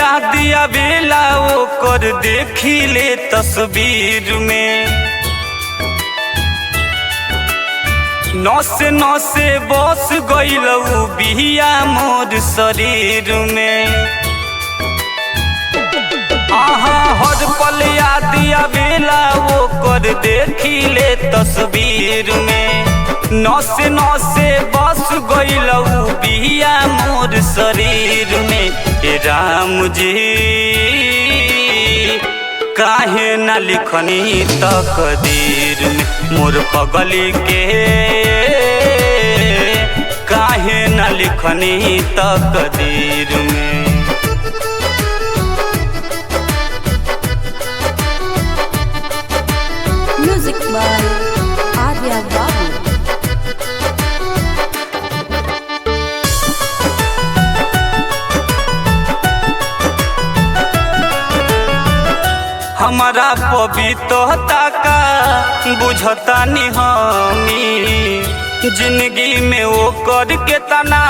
याद आवेला ओकर देखिले तस्वीर में, नसे नसे बस गइल बिया मोर शरीर में। आहा हर पल याद आवेला ओकर देखिले तस्वीर में, नसे नसे बस गइल बिया मोर शरीर में। हे राम जी काहे न लिखनी तकदीर में, मोर पगली के काहे न लिखनी तकदीर में। म्यूजिक बाय आर्या बाबू। हमारा पवित्रता का बुझता नहीं हमी, जिंदगी में वो कर के तना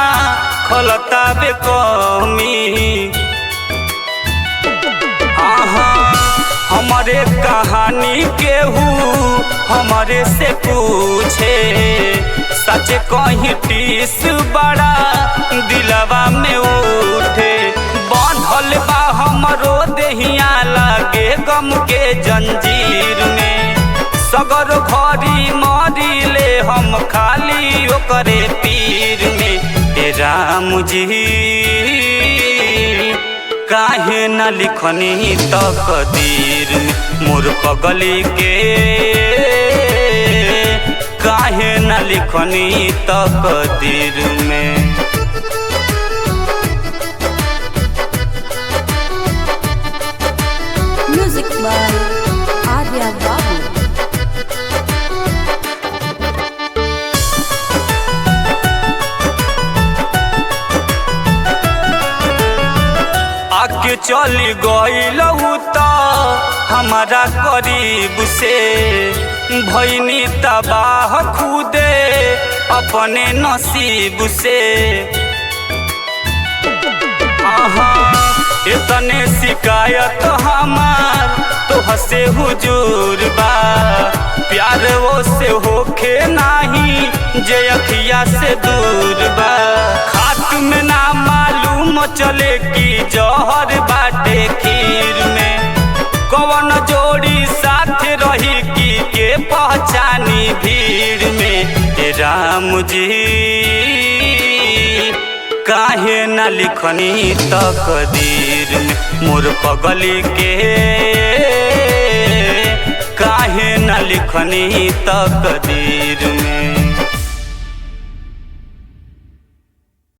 खलता बेकमी। हमारे कहानी केहू हमारे से पूछे, सच कहीं टीस बड़ा दिलवा में उठे। बांधल बा हमरो देहिया लागे गम के जंजीर में, सगर घड़ी मरिले हम खाली ओकरे पीर में। हे राम जी काहे न लिखनी तकदीर में, मोर पगली के काहे न लिखनी तकदीर में। म्यूजिक बाय आर्या बाबू। आके चली गइलहु त हमारा करीब से, भइनी तबाह खुदे अपने नसीब से। इतने शिकायत हमार तो हसे हुजूर बा, प्यार वो से होखे नाही जे अखिया से दूर बा। खात में ना मालूम चले कि जहर बाटे खीर में, कौन जोड़ी साथ रही कि के पहचानी भीड़ में। हे राम जी काहे न लिखनी तकदीर में, मोर पगली के काहे न लिखनी तकदीर में।